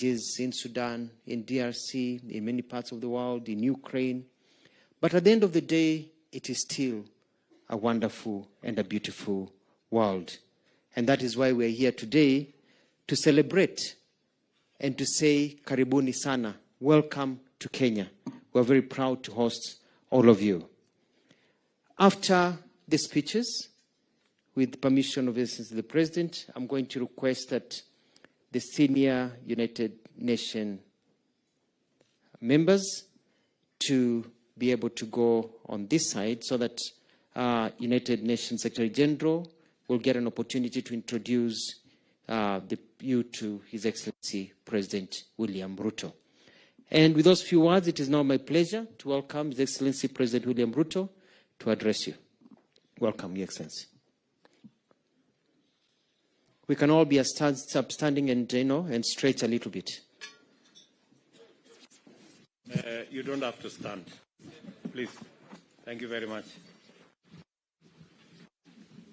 is in Sudan, in DRC, in many parts of the world, in Ukraine. But at the end of the day, it is still a wonderful and a beautiful world. And that is why we're here today to celebrate and to say, Karibuni sana, welcome to Kenya. We're very proud to host all of you. After the speeches, with permission of the President, I'm going to request that the senior United Nations members to be able to go on this side so that United Nations Secretary General will get an opportunity to introduce you to His Excellency President William Ruto. And with those few words, it is now my pleasure to welcome His Excellency President William Ruto to address you. Welcome, Your Excellency. We can all be upstanding and, and stretch a little bit. You don't have to stand. Please. Thank you very much.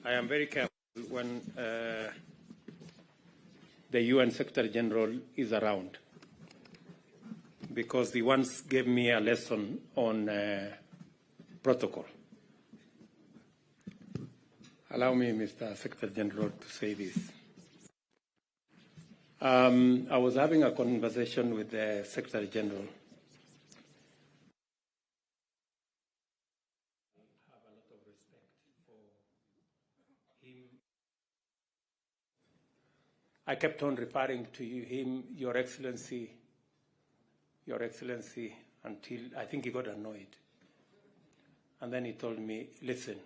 I am very careful when the UN Secretary General is around, because he once gave me a lesson on protocol. Allow me, Mr. Secretary General, to say this. I was having a conversation with the Secretary General. I have a lot of respect for him. I kept on referring to him, Your Excellency, until I think he got annoyed. And then he told me, listen,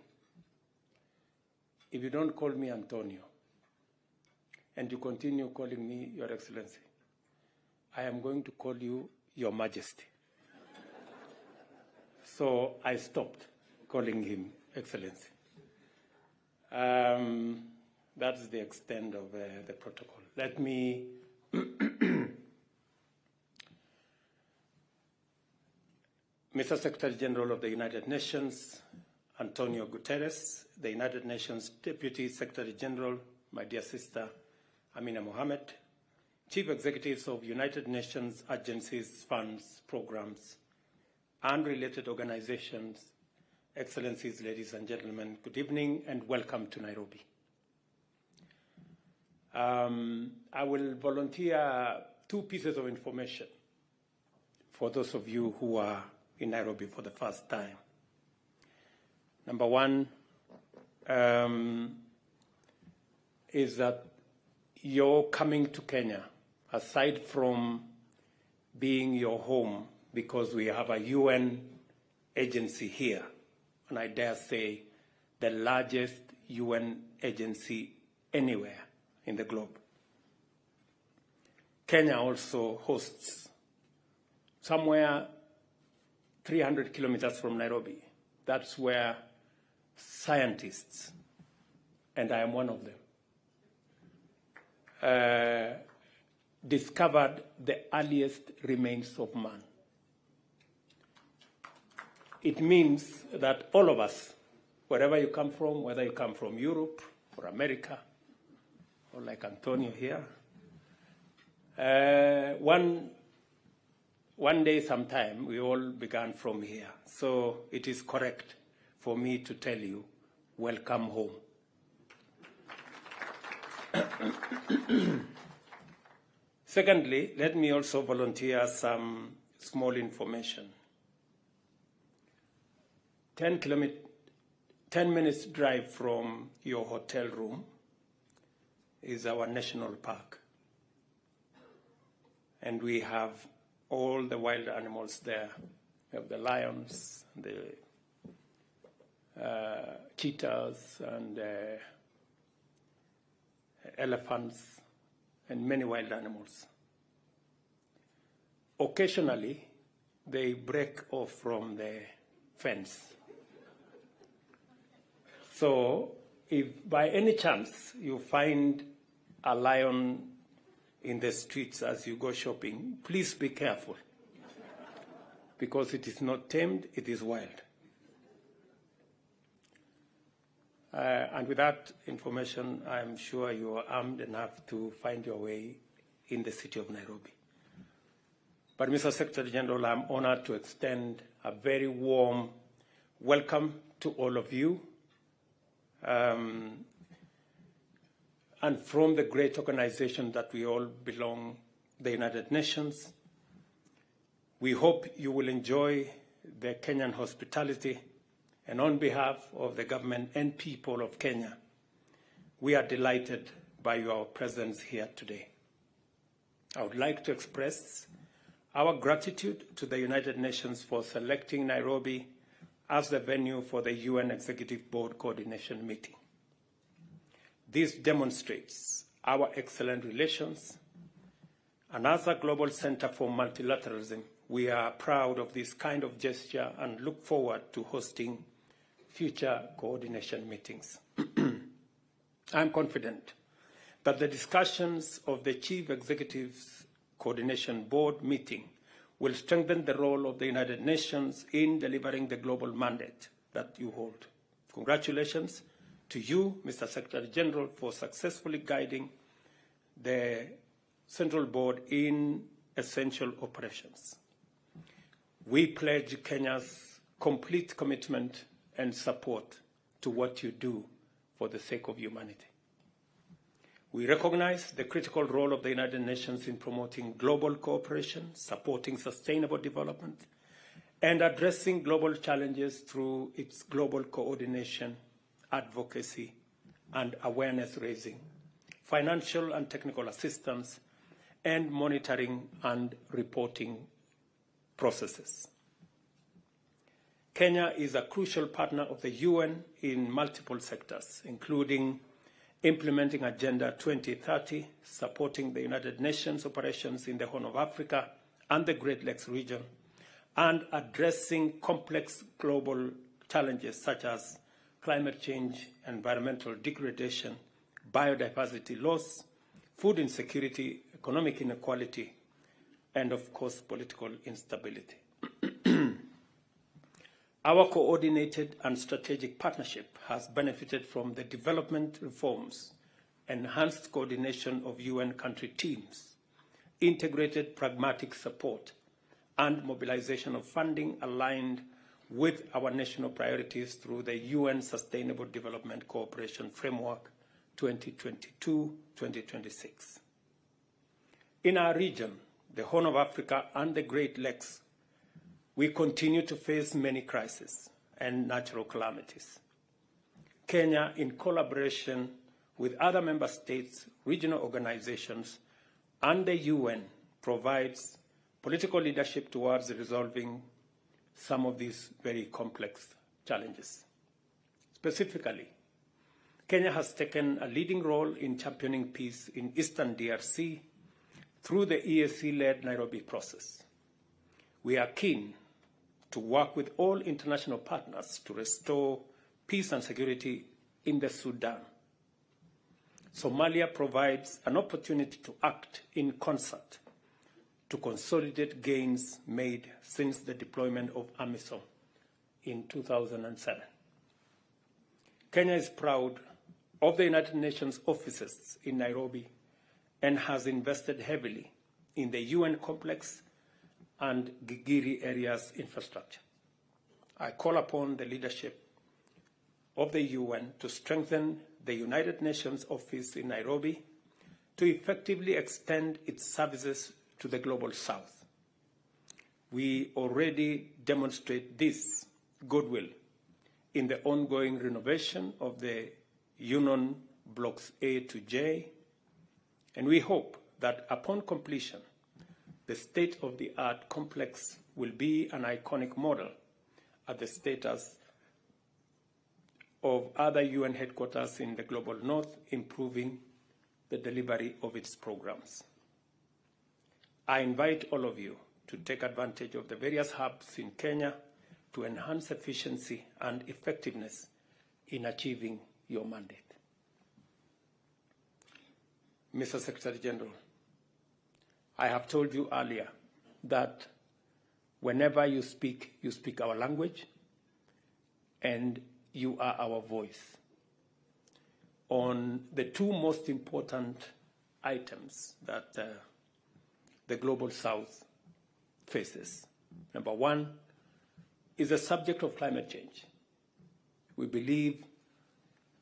if you don't call me António, and you continue calling me Your Excellency, I am going to call you Your Majesty. So I stopped calling him Excellency. That's the extent of the protocol. Let me Mr. Secretary General of the United Nations, António Guterres, the United Nations Deputy Secretary General, my dear sister, Amina Mohammed, Chief Executives of United Nations agencies, funds, programs, and related organizations, Excellencies, ladies and gentlemen, good evening and welcome to Nairobi. I will volunteer 2 pieces of information for those of you who are in Nairobi for the first time. Number one is that your coming to Kenya, aside from being your home, because we have a UN agency here, and I dare say the largest UN agency anywhere in the globe. Kenya also hosts, somewhere 300 kilometers from Nairobi, that's where scientists, and I am one of them, discovered the earliest remains of man. It means that all of us, wherever you come from, whether you come from Europe or America, or like Antonio here, one day sometime we all began from here. So it is correct for me to tell you, welcome home. Secondly, let me also volunteer some small information. 10 minutes drive from your hotel room is our national park. And we have all the wild animals there. We have the lions, the cheetahs, and elephants, and many wild animals. Occasionally, they break off from the fence. So, if by any chance you find a lion in the streets as you go shopping, please be careful, because it is not tamed, it is wild. And with that information, I'm sure you are armed enough to find your way in the city of Nairobi. But Mr. Secretary General, I'm honored to extend a very warm welcome to all of you. And from the great organization that we all belong, the United Nations, we hope you will enjoy the Kenyan hospitality. And on behalf of the government and people of Kenya, we are delighted by your presence here today. I would like to express our gratitude to the United Nations for selecting Nairobi as the venue for the UN Executive Board Coordination Meeting. This demonstrates our excellent relations, and as a global center for multilateralism, we are proud of this kind of gesture and look forward to hosting future coordination meetings. I'm confident that the discussions of the Chief Executive's Coordination Board meeting will strengthen the role of the United Nations in delivering the global mandate that you hold. Congratulations to you, Mr. Secretary General, for successfully guiding the Central Board in essential operations. We pledge Kenya's complete commitment and support to what you do for the sake of humanity. We recognize the critical role of the United Nations in promoting global cooperation, supporting sustainable development, and addressing global challenges through its global coordination, advocacy, and awareness raising, financial and technical assistance, and monitoring and reporting processes. Kenya is a crucial partner of the UN in multiple sectors, including implementing Agenda 2030, supporting the United Nations operations in the Horn of Africa and the Great Lakes region, and addressing complex global challenges such as climate change, environmental degradation, biodiversity loss, food insecurity, economic inequality, and of course, political instability. Our coordinated and strategic partnership has benefited from the development reforms, enhanced coordination of UN country teams, integrated pragmatic support, and mobilization of funding aligned with our national priorities through the UN Sustainable Development Cooperation Framework 2022-2026. In our region, the Horn of Africa and the Great Lakes, we continue to face many crises and natural calamities. Kenya, in collaboration with other member states, regional organizations, and the UN, provides political leadership towards resolving some of these very complex challenges. Specifically, Kenya has taken a leading role in championing peace in Eastern DRC through the EAC-led Nairobi process. We are keen to work with all international partners to restore peace and security in the Sudan. Somalia provides an opportunity to act in concert to consolidate gains made since the deployment of AMISOM in 2007. Kenya is proud of the United Nations offices in Nairobi and has invested heavily in the UN complex and Gigiri area's infrastructure. I call upon the leadership of the UN to strengthen the United Nations office in Nairobi to effectively extend its services to the Global South. We already demonstrate this goodwill in the ongoing renovation of the UNON Blocks A to J, and we hope that upon completion, the state-of-the-art complex will be an iconic model at the status of other UN headquarters in the Global North, improving the delivery of its programs. I invite all of you to take advantage of the various hubs in Kenya to enhance efficiency and effectiveness in achieving your mandate. Mr. Secretary General, I have told you earlier that whenever you speak our language, and you are our voice on the two most important items that the Global South faces. Number one is the subject of climate change. We believe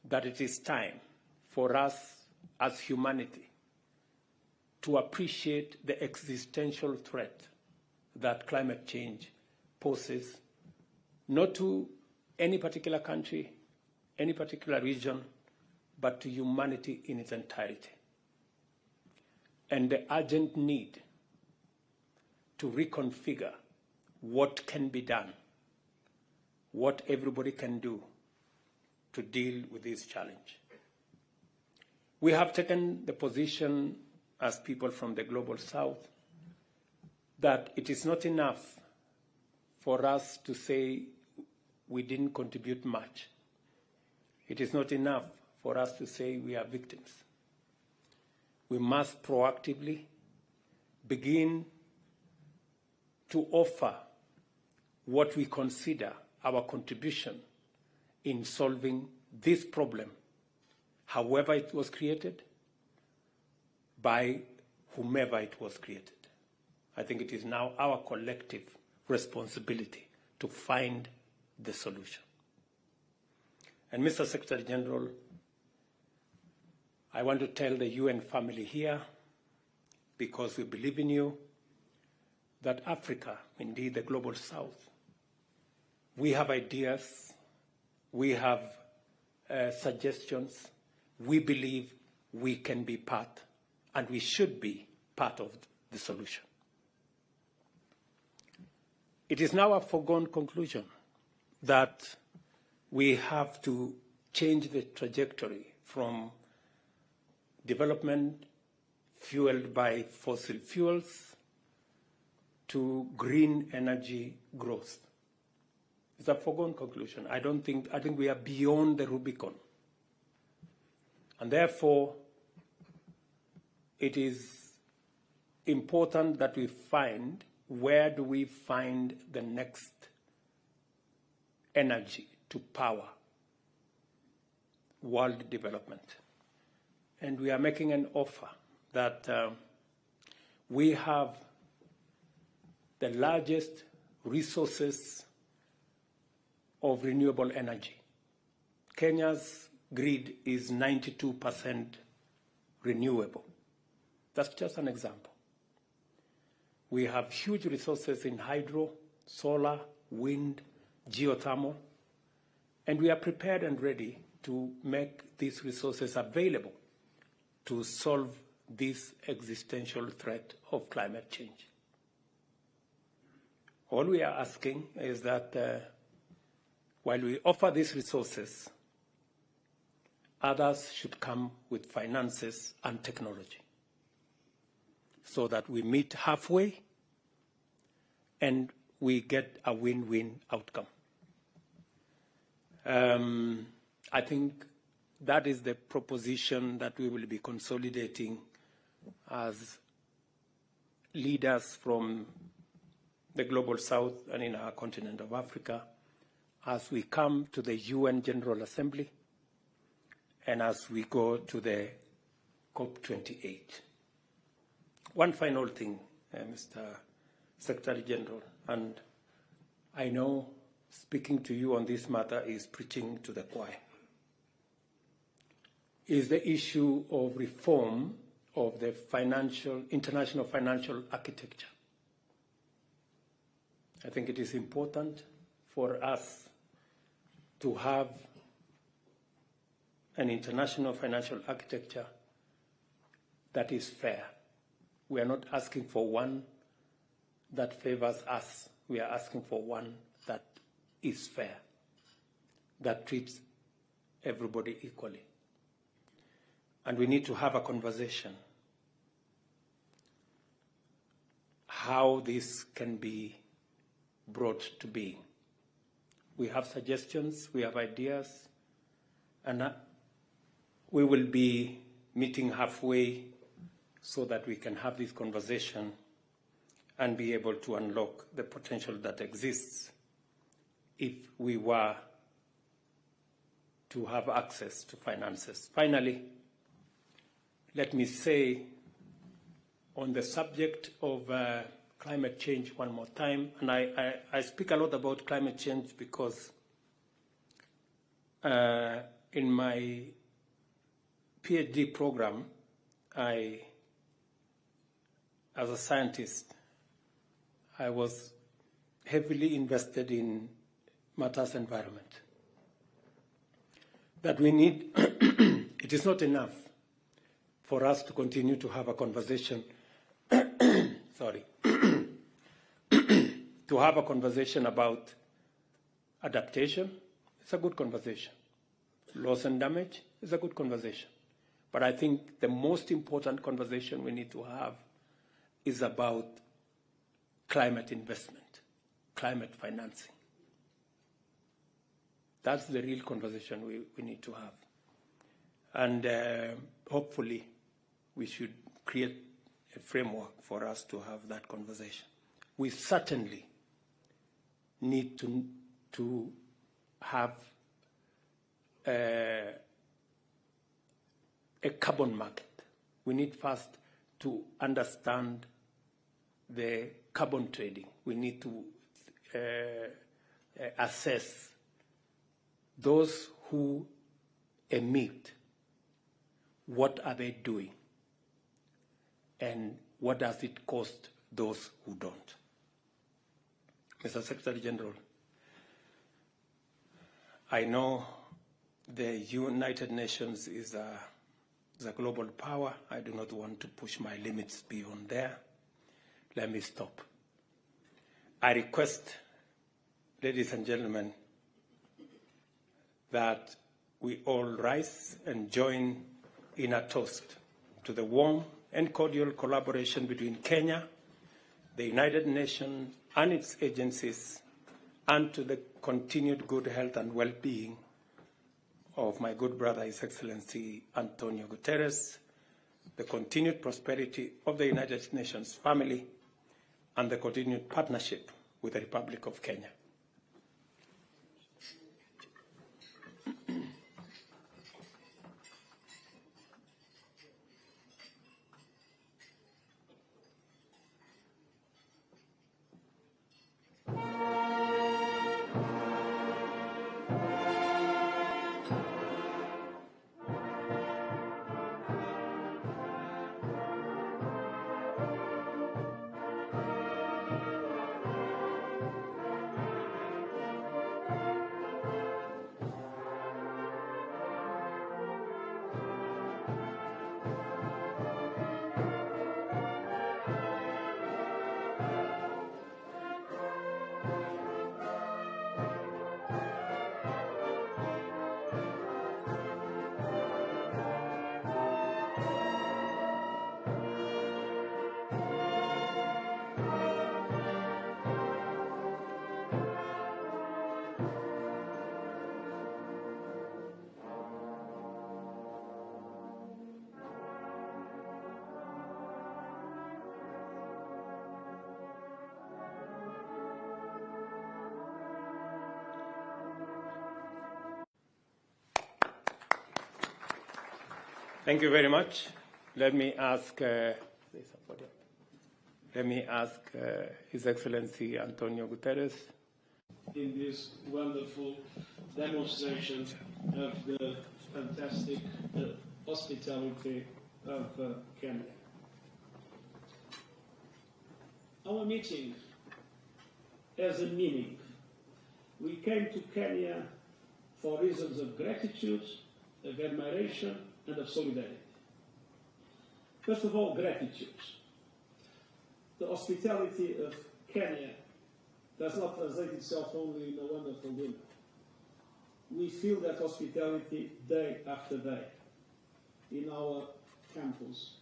that it is time for us as humanity to appreciate the existential threat that climate change poses, not to any particular country, any particular region, but to humanity in its entirety. And the urgent need to reconfigure what can be done, what everybody can do to deal with this challenge. We have taken the position as people from the Global South that it is not enough for us to say we didn't contribute much. It is not enough for us to say we are victims. We must proactively begin to offer what we consider our contribution in solving this problem, however it was created, by whomever it was created. I think it is now our collective responsibility to find the solution. And Mr. Secretary General, I want to tell the UN family here, because we believe in you, that Africa, indeed the Global South, we have ideas, we have suggestions, we believe we can be part, and we should be part of the solution. It is now a foregone conclusion that we have to change the trajectory from development fueled by fossil fuels to green energy growth. It's a foregone conclusion. I think we are beyond the Rubicon. And therefore, it is important that we find, where do we find the next energy to power world development? And we are making an offer that we have the largest resources of renewable energy. Kenya's grid is 92% renewable. That's just an example. We have huge resources in hydro, solar, wind, geothermal, and we are prepared and ready to make these resources available to solve this existential threat of climate change. All we are asking is that while we offer these resources, others should come with finances and technology so that we meet halfway and we get a win-win outcome. I think that is the proposition that we will be consolidating as leaders from the Global South and in our continent of Africa as we come to the UN General Assembly and as we go to the COP28. One final thing, Mr. Secretary General, and I know speaking to you on this matter is preaching to the choir, is the issue of reform of the international financial architecture. I think it is important for us to have an international financial architecture that is fair. We are not asking for one that favors us. We are asking for one that is fair, that treats everybody equally. And we need to have a conversation how this can be brought to being. We have suggestions, we have ideas, and we will be meeting halfway so that we can have this conversation and be able to unlock the potential that exists if we were to have access to finances. Finally, let me say on the subject of climate change one more time. And I speak a lot about climate change because in my PhD program, as a scientist, I was heavily invested in matters environment. That we need, it is not enough for us to continue to have a conversation, sorry, to have a conversation about adaptation. It's a good conversation. Loss and damage is a good conversation. But I think the most important conversation we need to have is about climate investment, climate financing. That's the real conversation we need to have. And hopefully we should create a framework for us to have that conversation. We certainly need to have a carbon market. We need first to understand the carbon trading. We need to assess those who emit, what are they doing, and what does it cost those who don't. Mr. Secretary General, I know the United Nations is a global power. I do not want to push my limits beyond there. Let me stop. I request, ladies and gentlemen, that we all rise and join in a toast to the warm and cordial collaboration between Kenya, the United Nations and its agencies, and to the continued good health and well-being of my good brother, His Excellency António Guterres, the continued prosperity of the United Nations family, and the continued partnership with the Republic of Kenya. Thank you very much. Let me ask His Excellency António Guterres. In this wonderful demonstration of the fantastic hospitality of Kenya. Our meeting has a meaning. We came to Kenya for reasons of gratitude, of admiration, and of solidarity. First of all, gratitude. The hospitality of Kenya does not translate itself only in a wonderful dinner. We feel that hospitality day after day in our campus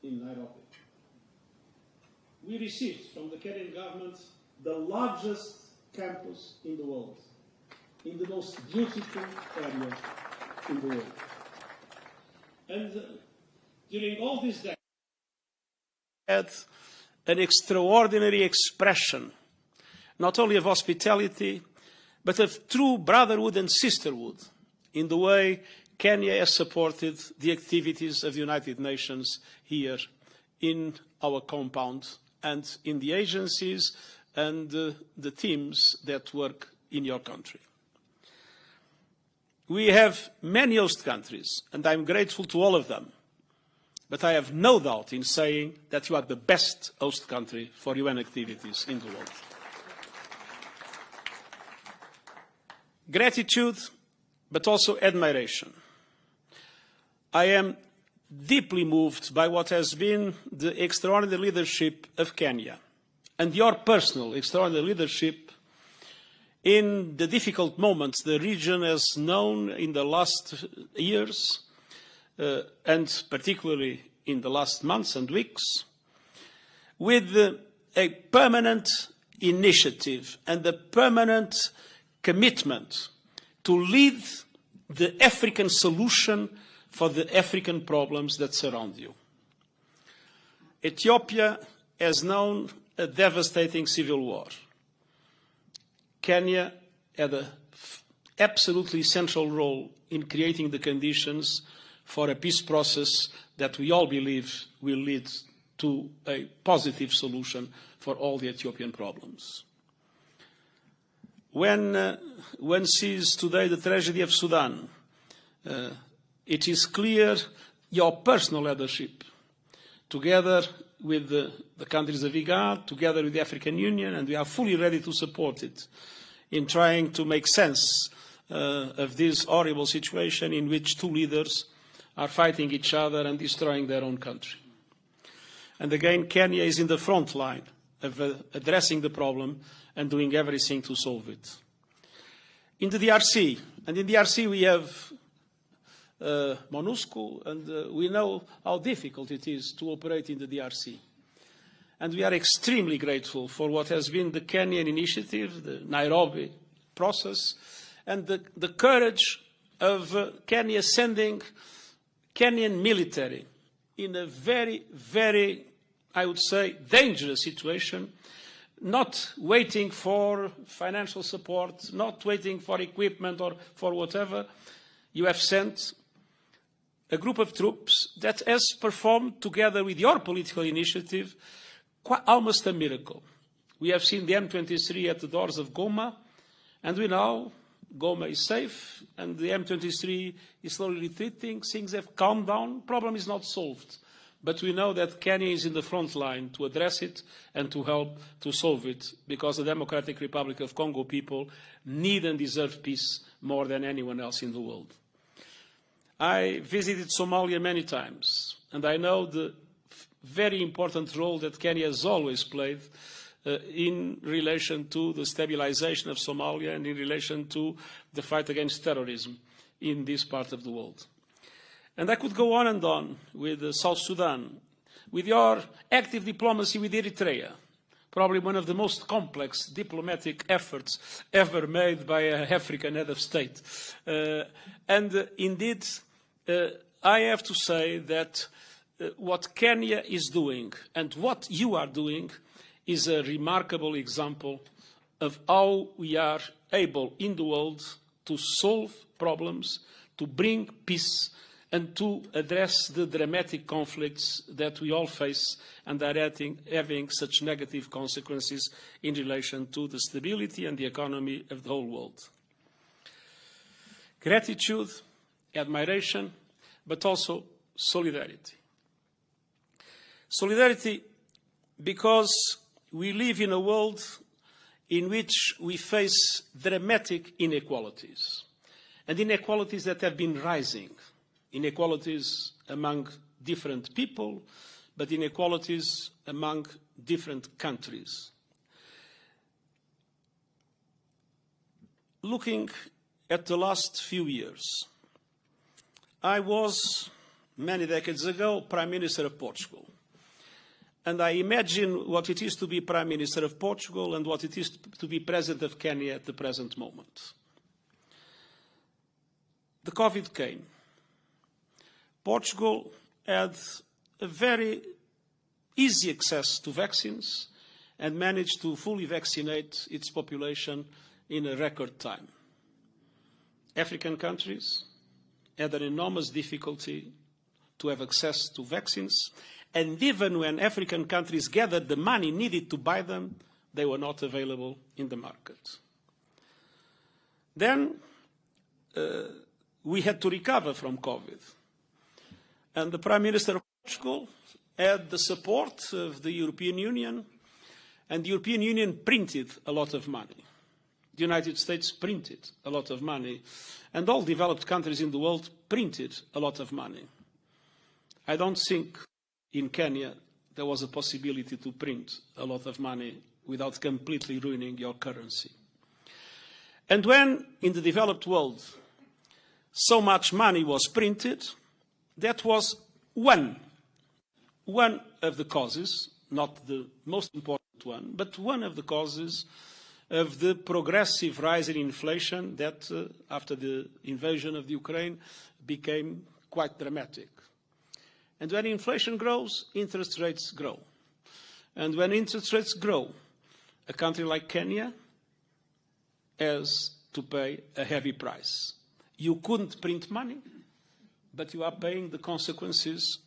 in Nairobi. We received from the Kenyan government the largest campus in the world, in the most beautiful area in the world. And during all these days, had an extraordinary expression, not only of hospitality, but of true brotherhood and sisterhood in the way Kenya has supported the activities of the United Nations here in our compound and in the agencies and the teams that work in your country. We have many host countries, and I'm grateful to all of them. But I have no doubt in saying that you are the best host country for UN activities in the world. Gratitude, but also admiration. I am deeply moved by what has been the extraordinary leadership of Kenya and your personal extraordinary leadership in the difficult moments the region has known in the last years, and particularly in the last months and weeks, with a permanent initiative and a permanent commitment to lead the African solution for the African problems that surround you. Ethiopia has known a devastating civil war. Kenya had an absolutely central role in creating the conditions for a peace process that we all believe will lead to a positive solution for all the Ethiopian problems. When one sees today the tragedy of Sudan, it is clear your personal leadership, together with the countries of IGAD, together with the African Union, and we are fully ready to support it, in trying to make sense of this horrible situation in which two leaders are fighting each other and destroying their own country. And again, Kenya is in the front line of addressing the problem and doing everything to solve it. In the DRC, and in the DRC we have MONUSCO, and we know how difficult it is to operate in the DRC. And we are extremely grateful for what has been the Kenyan initiative, the Nairobi process, and the courage of Kenya sending Kenyan military in a very, very, I would say, dangerous situation, not waiting for financial support, not waiting for equipment or for whatever. You have sent a group of troops that has performed, together with your political initiative, almost a miracle. We have seen the M23 at the doors of Goma, and we know Goma is safe, and the M23 is slowly retreating. Things have calmed down. The problem is not solved. But we know that Kenya is in the front line to address it and to help to solve it, because the Democratic Republic of Congo people need and deserve peace more than anyone else in the world. I visited Somalia many times, and I know the very important role that Kenya has always played in relation to the stabilization of Somalia and in relation to the fight against terrorism in this part of the world. And I could go on and on with South Sudan, with your active diplomacy with Eritrea, probably one of the most complex diplomatic efforts ever made by an African head of state. Indeed, I have to say that what Kenya is doing and what you are doing is a remarkable example of how we are able in the world to solve problems, to bring peace, and to address the dramatic conflicts that we all face and are having such negative consequences in relation to the stability and the economy of the whole world. Gratitude, admiration, but also solidarity. Solidarity because we live in a world in which we face dramatic inequalities, and inequalities that have been rising. Inequalities among different people, but inequalities among different countries. Looking at the last few years, I was, many decades ago, Prime Minister of Portugal. And I imagine what it is to be Prime Minister of Portugal and what it is to be President of Kenya at the present moment. The COVID came. Portugal had a very easy access to vaccines and managed to fully vaccinate its population in a record time. African countries had an enormous difficulty to have access to vaccines, And even when African countries gathered the money needed to buy them, they were not available in the market. Then we had to recover from COVID. And the Prime Minister of Portugal had the support of the European Union, and the European Union printed a lot of money. The United States printed a lot of money, and all developed countries in the world printed a lot of money. I don't think in Kenya there was a possibility to print a lot of money without completely ruining your currency. And when, in the developed world, so much money was printed, that was one of the causes, not the most important one, but one of the causes of the progressive rise in inflation that, after the invasion of the Ukraine, became quite dramatic. And when inflation grows, interest rates grow. And when interest rates grow, a country like Kenya has to pay a heavy price. You couldn't print money, but you are paying the consequences,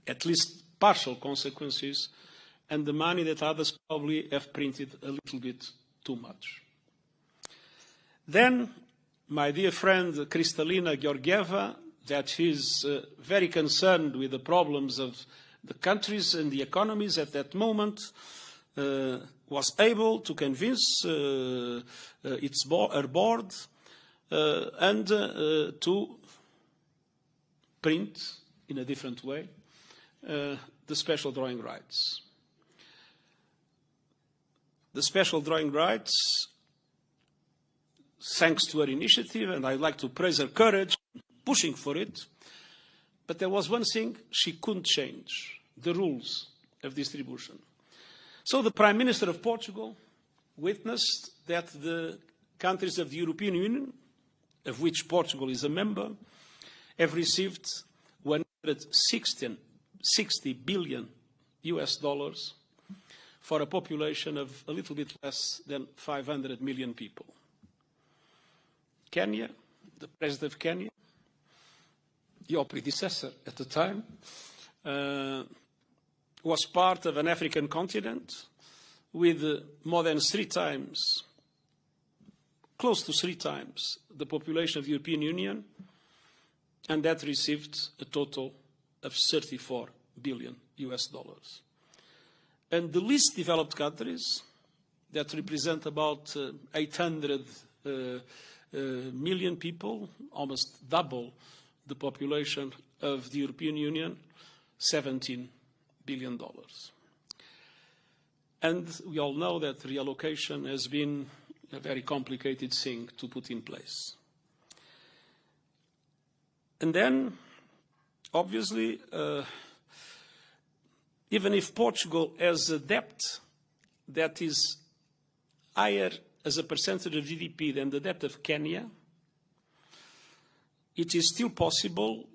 at least partial consequences, and the money that others probably have printed a little bit too much. Then, my dear friend Kristalina Georgieva, that is very concerned with the problems of the countries and the economies at that moment, was able to convince her board and to print in a different way the special drawing rights. The special drawing rights, thanks to her initiative, and I'd like to praise her courage, pushing for it, but there was one thing she couldn't change, the rules of distribution. So the Prime Minister of Portugal witnessed that the countries of the European Union, of which Portugal is a member, have received $160 billion for a population of a little bit less than 500 million people. Kenya, the President of Kenya, your predecessor at the time, was part of an African continent with more than 3 times, close to 3 times, the population of the European Union, and that received a total of $34 billion. And the least developed countries, that represent about 800 million people, almost double the population of the European Union, $17 billion. And we all know that reallocation has been a very complicated thing to put in place. And then, obviously, even if Portugal has a debt that is higher as a percentage of GDP than the debt of Kenya, it is still possible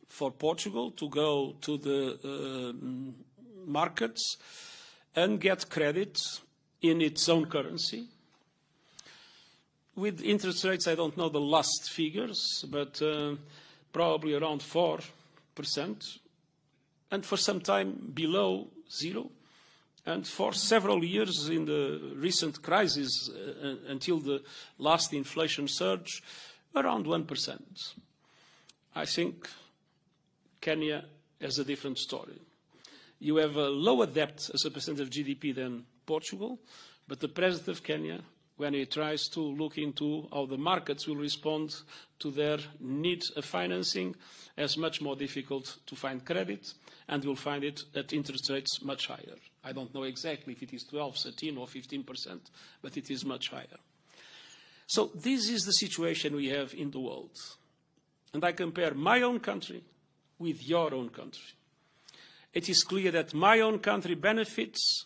for Portugal to go to the markets and get credit in its own currency. With interest rates, I don't know the last figures, but probably around 4%, and for some time below 0, and for several years in the recent crisis until the last inflation surge, around 1%. I think Kenya has a different story. You have a lower debt as a percent of GDP than Portugal, but the President of Kenya, when he tries to look into how the markets will respond to their need of financing, is much more difficult to find credit, and will find it at interest rates much higher. I don't know exactly if it is 12, 13, or 15%, but it is much higher. So this is the situation we have in the world. And I compare my own country with your own country. It is clear that my own country benefits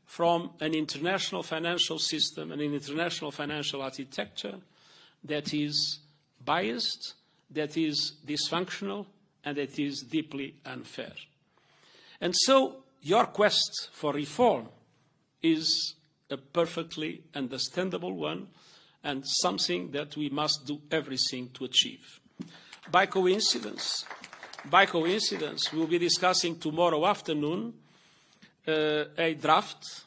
from an international financial system and an international financial architecture that is biased, that is dysfunctional, and that is deeply unfair. And so your quest for reform is a perfectly understandable one, and something that we must do everything to achieve. By coincidence, by coincidence, we will be discussing tomorrow afternoon a draft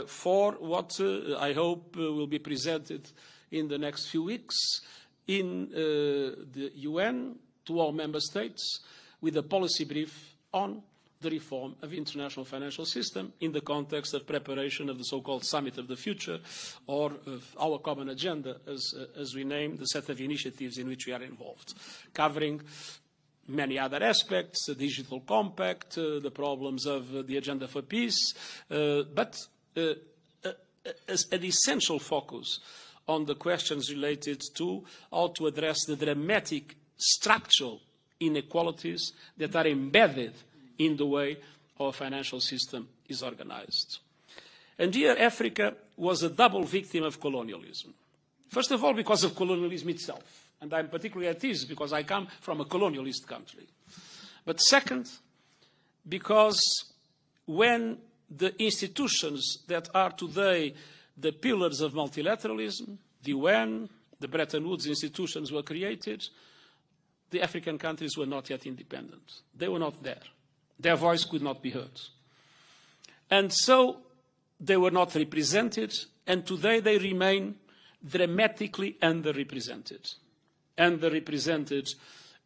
for what I hope will be presented in the next few weeks in the UN to all member states with a policy brief on the reform of the international financial system in the context of preparation of the so-called Summit of the Future, or of our common agenda, as we name the set of initiatives in which we are involved, covering many other aspects, the digital compact, the problems of the agenda for peace, but as an essential focus on the questions related to how to address the dramatic structural inequalities that are embedded in the way our financial system is organized. And here Africa was a double victim of colonialism. First of all, because of colonialism itself. And I'm particularly at ease because I come from a colonialist country. But second, because when the institutions that are today the pillars of multilateralism, the UN, the Bretton Woods institutions were created, the African countries were not yet independent. They were not there. Their voice could not be heard. And so they were not represented, and today they remain dramatically underrepresented. Underrepresented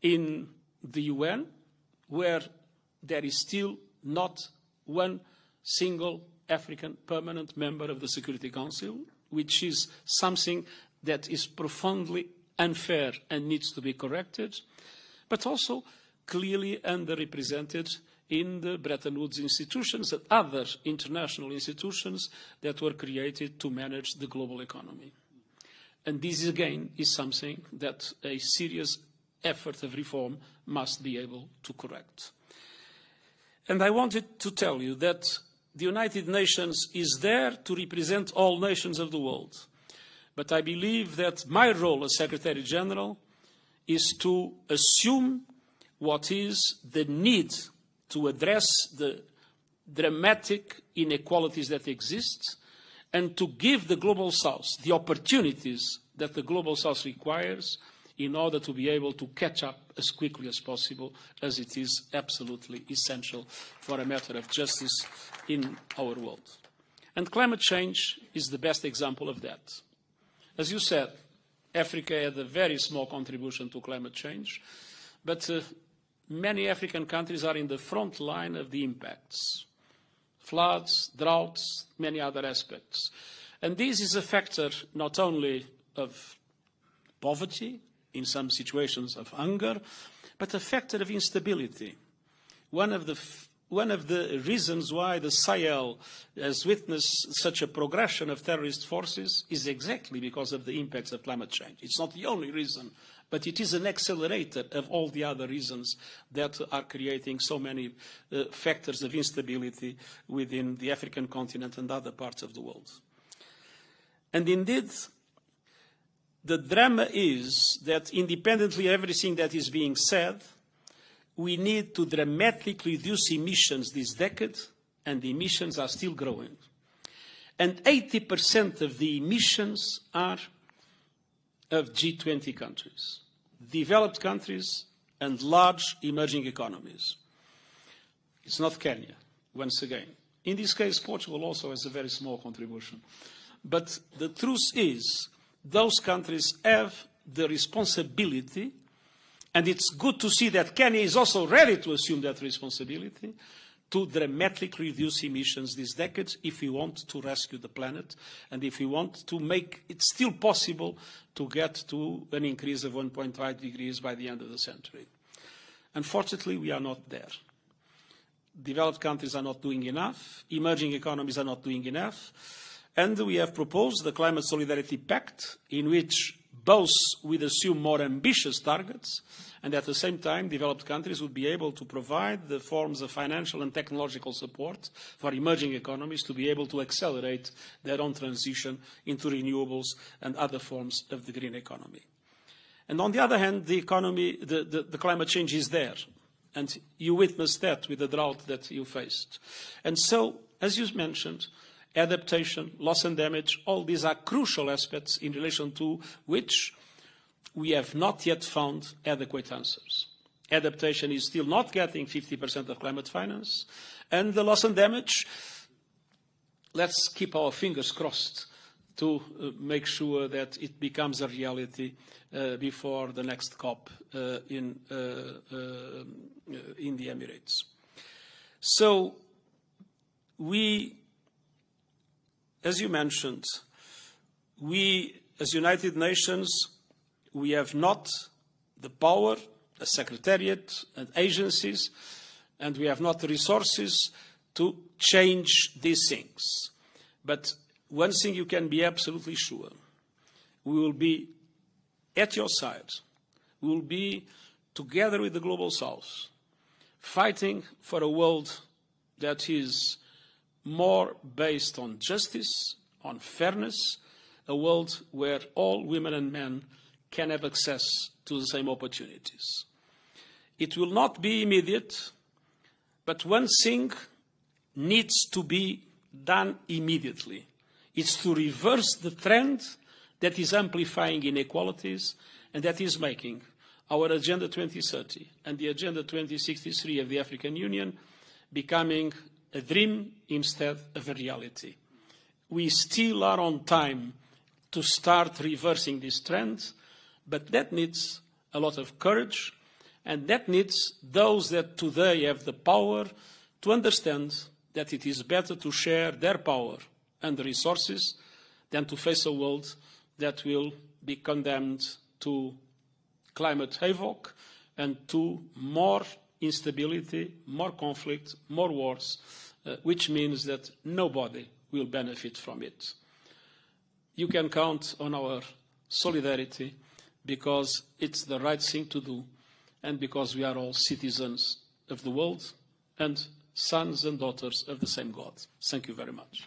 in the UN, where there is still not one single African permanent member of the Security Council, which is something that is profoundly unfair and needs to be corrected, but also clearly underrepresented in the Bretton Woods institutions and other international institutions that were created to manage the global economy. And this, again, is something that a serious effort of reform must be able to correct. And I wanted to tell you that the United Nations is there to represent all nations of the world. But I believe that my role as Secretary General is to assume what is the need to address the dramatic inequalities that exist and to give the Global South the opportunities that the Global South requires in order to be able to catch up as quickly as possible, as it is absolutely essential for a matter of justice in our world. And climate change is the best example of that. As you said, Africa had a very small contribution to climate change, but many African countries are in the front line of the impacts. Floods, droughts, many other aspects. And this is a factor not only of poverty, in some situations of hunger, but a factor of instability. One of the reasons why the Sahel has witnessed such a progression of terrorist forces is exactly because of the impacts of climate change. It's not the only reason, but it is an accelerator of all the other reasons that are creating so many factors of instability within the African continent and other parts of the world. And indeed, the drama is that independently of everything that is being said, we need to dramatically reduce emissions this decade, and the emissions are still growing. And 80% of the emissions are of G20 countries, developed countries and large emerging economies. It's not Kenya, once again. In this case, Portugal also has a very small contribution. But the truth is, those countries have the responsibility, and it's good to see that Kenya is also ready to assume that responsibility, to dramatically reduce emissions this decade if we want to rescue the planet and if we want to make it still possible to get to an increase of 1.5 degrees by the end of the century. Unfortunately, we are not there. Developed countries are not doing enough. Emerging economies are not doing enough. And we have proposed the Climate Solidarity Pact, in which both would assume more ambitious targets, and at the same time, developed countries would be able to provide the forms of financial and technological support for emerging economies to be able to accelerate their own transition into renewables and other forms of the green economy. And on the other hand, the climate change is there, and you witnessed that with the drought that you faced. And so, as you mentioned, adaptation, loss and damage, all these are crucial aspects in relation to which we have not yet found adequate answers. Adaptation is still not getting 50% of climate finance. And the loss and damage, let's keep our fingers crossed to make sure that it becomes a reality before the next COP in the Emirates. So we, as you mentioned, we, as United Nations, we have not the power, a secretariat and agencies, and we have not the resources to change these things. But one thing you can be absolutely sure, we will be at your side. We will be together with the Global South, fighting for a world that is more based on justice, on fairness, a world where all women and men can have access to the same opportunities. It will not be immediate, but one thing needs to be done immediately. It's to reverse the trend that is amplifying inequalities and that is making our Agenda 2030 and the Agenda 2063 of the African Union becoming a dream instead of a reality. We still are on time to start reversing this trend, but that needs a lot of courage, and that needs those that today have the power to understand that it is better to share their power and the resources than to face a world that will be condemned to climate havoc and to more instability, more conflict, more wars, which means that nobody will benefit from it. You can count on our solidarity because it's the right thing to do and because we are all citizens of the world and sons and daughters of the same God. Thank you very much.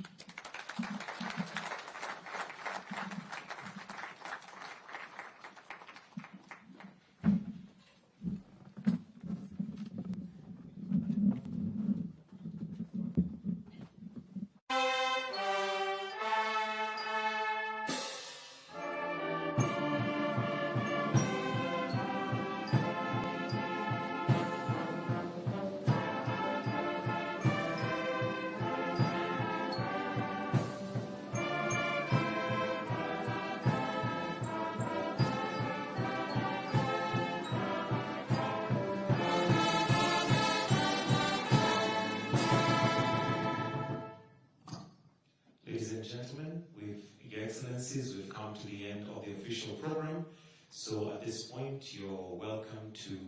Ladies and gentlemen, with Your Excellencies, we've come to the end of the official program. So at this point, you're welcome to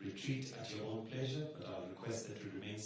retreat at your own pleasure, but I'll request that you remain